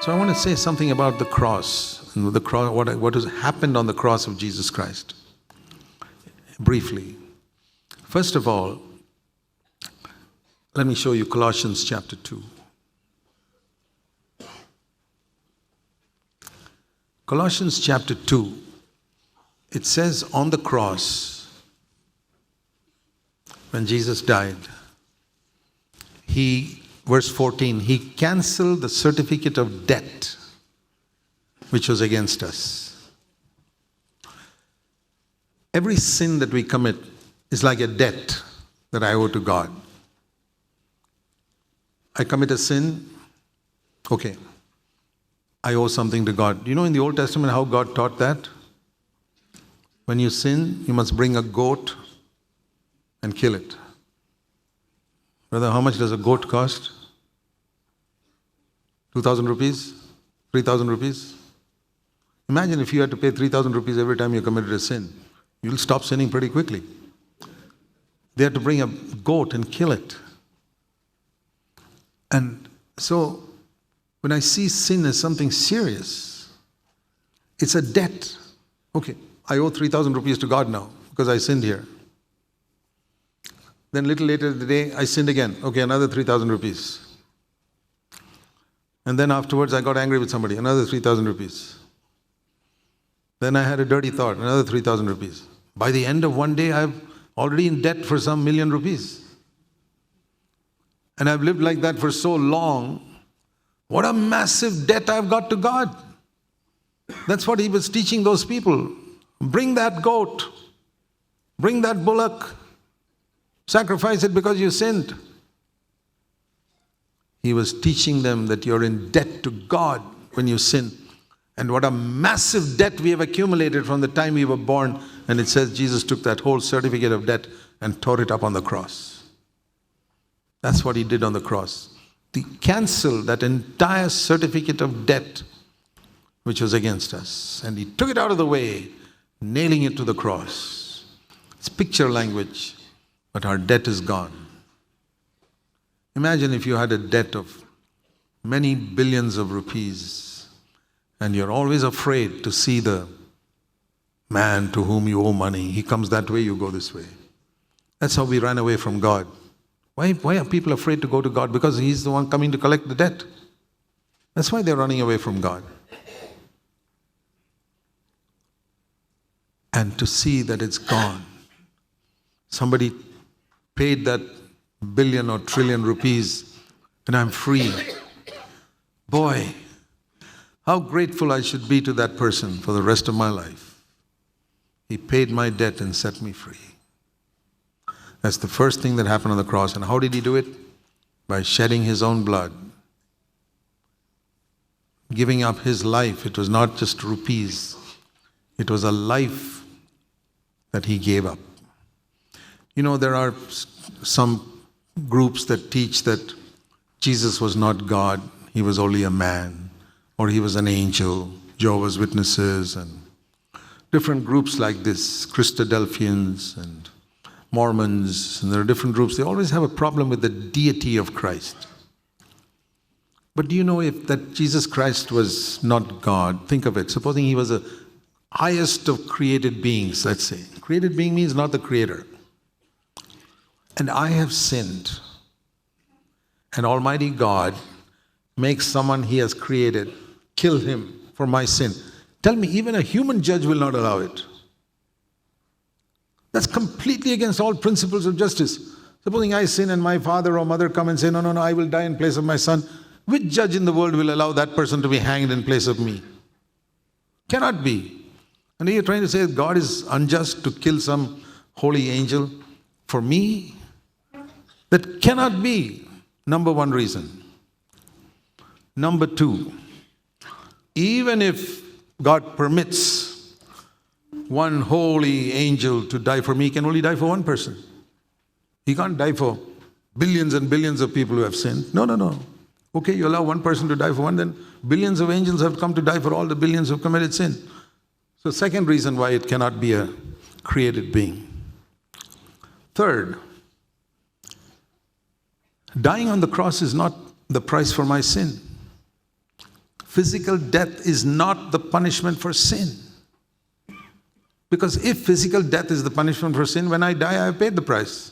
So I want to say something about the cross, and what has happened on the cross of Jesus Christ, briefly. First of all, let me show you Colossians chapter 2. Colossians chapter 2, it says on the cross, when Jesus died, verse 14, he canceled the certificate of debt which was against us. Every sin that we commit is like a debt that I owe to God. I commit a sin, okay, I owe something to God. You know in the Old Testament how God taught that? When you sin, you must bring a goat and kill it. Brother, how much does a goat cost? 2,000 rupees? 3,000 rupees? Imagine if you had to pay 3,000 rupees every time you committed a sin. You'll stop sinning pretty quickly. They had to bring a goat and kill it. And so, when I see sin as something serious, it's a debt. Okay, I owe 3,000 rupees to God now because I sinned here. Then a little later in the day, I sinned again. Okay, another 3,000 rupees. And then afterwards, I got angry with somebody. Another 3,000 rupees. Then I had a dirty thought. Another 3,000 rupees. By the end of one day, I'm already in debt for some million rupees. And I've lived like that for so long. What a massive debt I've got to God. That's what he was teaching those people. Bring that goat. Bring that bullock. Sacrifice it because you sinned. He was teaching them that you're in debt to God when you sin. And what a massive debt we have accumulated from the time we were born. And it says Jesus took that whole certificate of debt and tore it up on the cross. That's what he did on the cross. He canceled that entire certificate of debt which was against us. And he took it out of the way, nailing it to the cross. It's picture language. But our debt is gone. Imagine if you had a debt of many billions of rupees and you're always afraid to see the man to whom you owe money. He comes that way, you go this way. That's how we ran away from God. Why are people afraid to go to God? Because he's the one coming to collect the debt. That's why they're running away from God. And to see that it's gone. Somebody paid that billion or trillion rupees and I'm free. Boy, how grateful I should be to that person for the rest of my life. He paid my debt and set me free. That's the first thing that happened on the cross. And how did he do it? By shedding his own blood. Giving up his life. It was not just rupees. It was a life that he gave up. You know, there are some groups that teach that Jesus was not God, he was only a man, or he was an angel, Jehovah's Witnesses, and different groups like this, Christadelphians and Mormons, and there are different groups. They always have a problem with the deity of Christ. But do you know if that Jesus Christ was not God? Think of it. Supposing he was the highest of created beings, let's say. Created being means not the creator. And I have sinned. And Almighty God makes someone he has created kill him for my sin. Tell me, even a human judge will not allow it. That's completely against all principles of justice. Supposing I sin and my father or mother come and say, no, I will die in place of my son. Which judge in the world will allow that person to be hanged in place of me? Cannot be. And you're trying to say God is unjust to kill some holy angel for me? That cannot be. Number one reason. Number two, even if God permits one holy angel to die for me, he can only die for one person. He can't die for billions and billions of people who have sinned. No. Okay, you allow one person to die for one, then billions of angels have come to die for all the billions who have committed sin. So second reason why it cannot be a created being. Third, dying on the cross is not the price for my sin. physical death is not the punishment for sin. Because if physical death is the punishment for sin, when I die, I have paid the price.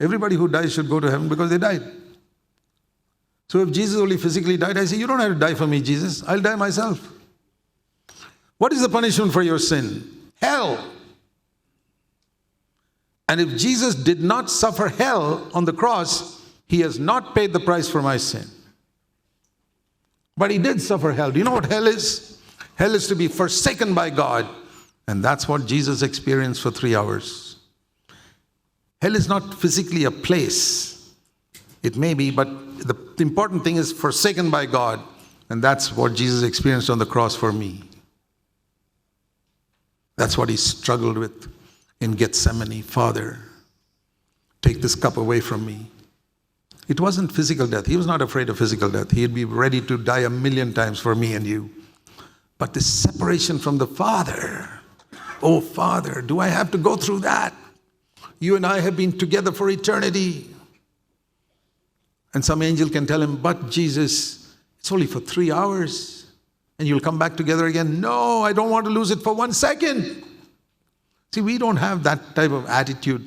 Everybody who dies should go to heaven because they died. So if Jesus only physically died, I say, you don't have to die for me, Jesus. I'll die myself. What is the punishment for your sin? Hell. And if Jesus did not suffer hell on the cross, he has not paid the price for my sin. But he did suffer hell. Do you know what hell is? Hell is to be forsaken by God. And that's what Jesus experienced for 3 hours. Hell is not physically a place. It may be, but the important thing is forsaken by God. And that's what Jesus experienced on the cross for me. That's what he struggled with in Gethsemane. Father, take this cup away from me. It wasn't physical death. He was not afraid of physical death. He'd be ready to die 1,000,000 times for me and you. But this separation from the Father. Oh, Father, do I have to go through that? You and I have been together for eternity. And some angel can tell him, but Jesus, it's only for 3 hours. And you'll come back together again. No, I don't want to lose it for 1 second. See, we don't have that type of attitude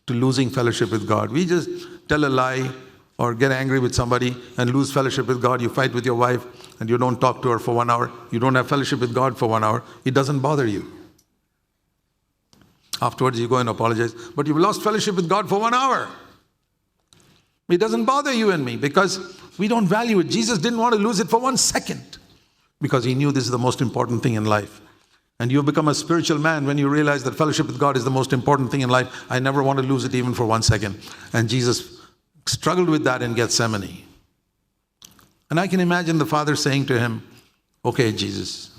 to losing fellowship with God. We just tell a lie or get angry with somebody and lose fellowship with God. You fight with your wife and you don't talk to her for 1 hour. You don't have fellowship with God for 1 hour. It doesn't bother you. Afterwards, you go and apologize. But you've lost fellowship with God for 1 hour. It doesn't bother you and me because we don't value it. Jesus didn't want to lose it for 1 second because he knew this is the most important thing in life. And you become a spiritual man when you realize that fellowship with God is the most important thing in life. I never want to lose it even for 1 second. And Jesus struggled with that in Gethsemane. And I can imagine the Father saying to him, okay, Jesus,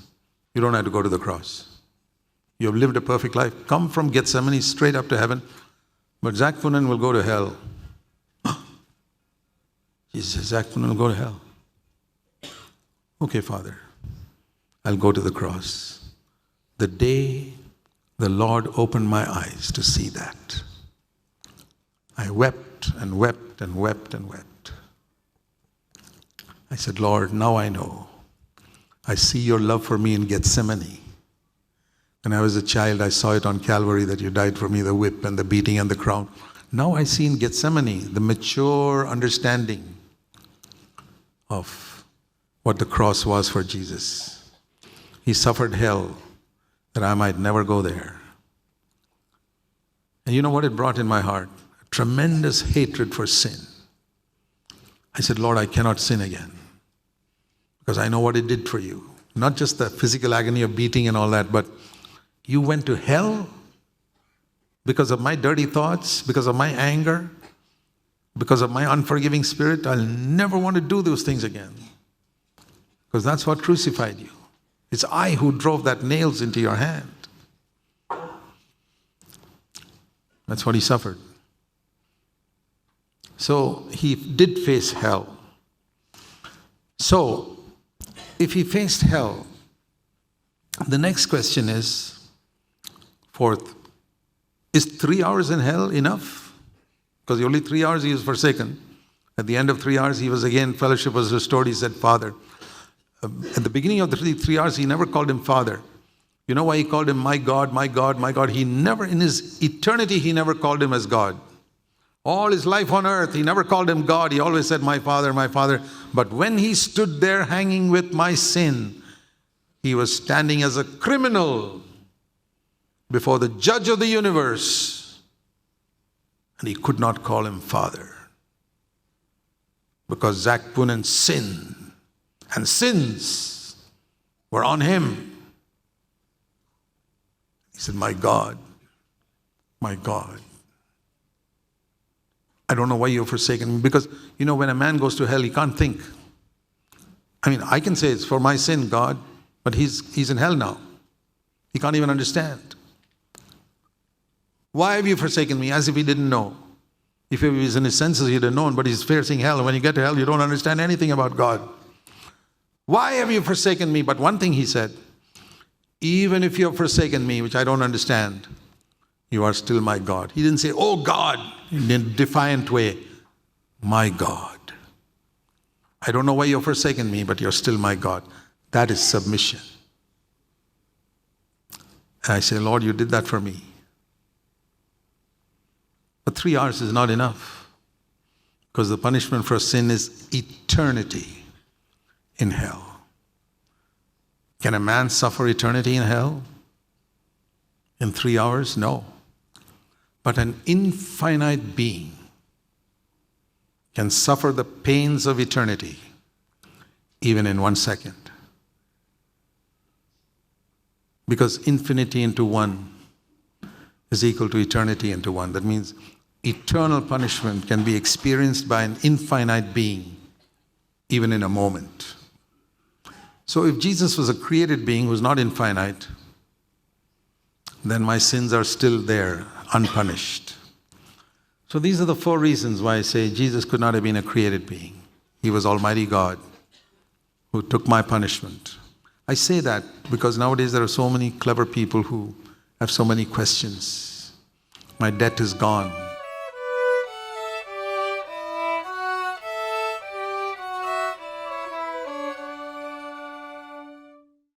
you don't have to go to the cross. You have lived a perfect life. Come from Gethsemane straight up to heaven. But Zac Poonen will go to hell. Jesus says, Zac Poonen will go to hell. Okay, Father, I'll go to the cross. The day the Lord opened my eyes to see that, I wept and wept and wept and wept. I said, Lord, now I know. I see your love for me in Gethsemane. When I was a child, I saw it on Calvary that you died for me, the whip and the beating and the crown. Now I see in Gethsemane the mature understanding of what the cross was for Jesus. He suffered hell that I might never go there. And you know what it brought in my heart? A tremendous hatred for sin. I said, Lord, I cannot sin again because I know what it did for you. Not just the physical agony of beating and all that, but you went to hell because of my dirty thoughts, because of my anger, because of my unforgiving spirit. I'll never want to do those things again because that's what crucified you. It's I who drove that nails into your hand. That's what he suffered. So he did face hell. So if he faced hell, the next question is, fourth, is 3 hours in hell enough? Because only 3 hours he was forsaken. At the end of 3 hours, he was again, fellowship was restored. He said, Father. At the beginning of the 3 hours, he never called him Father. You know why he called him my God, my God, my God? He never, in his eternity, he never called him as God. All his life on earth, he never called him God. He always said, my Father, my Father. But when he stood there hanging with my sin, he was standing as a criminal before the judge of the universe. And he could not call him Father. Because Zac Poonen's sin and sins were on him. He said, my God, my God. I don't know why you've forsaken me. Because, you know, when a man goes to hell, he can't think. I mean, I can say it's for my sin, God, but he's in hell now. He can't even understand. Why have you forsaken me? As if he didn't know. If he was in his senses, he'd have known, but he's facing hell. And when you get to hell, you don't understand anything about God. Why have you forsaken me? But one thing he said, even if you have forsaken me, which I don't understand, you are still my God. He didn't say, oh God, in a defiant way. My God. I don't know why you've forsaken me, but you're still my God. That is submission. And I say, Lord, you did that for me. But 3 hours is not enough, because the punishment for sin is eternity in hell. Can a man suffer eternity in hell in 3 hours? No. But an infinite being can suffer the pains of eternity even in 1 second. Because infinity into one is equal to eternity into one. That means eternal punishment can be experienced by an infinite being even in a moment. So if Jesus was a created being who was not infinite, then my sins are still there, unpunished. So these are the 4 reasons why I say Jesus could not have been a created being. He was Almighty God who took my punishment. I say that because nowadays there are so many clever people who have so many questions. My debt is gone.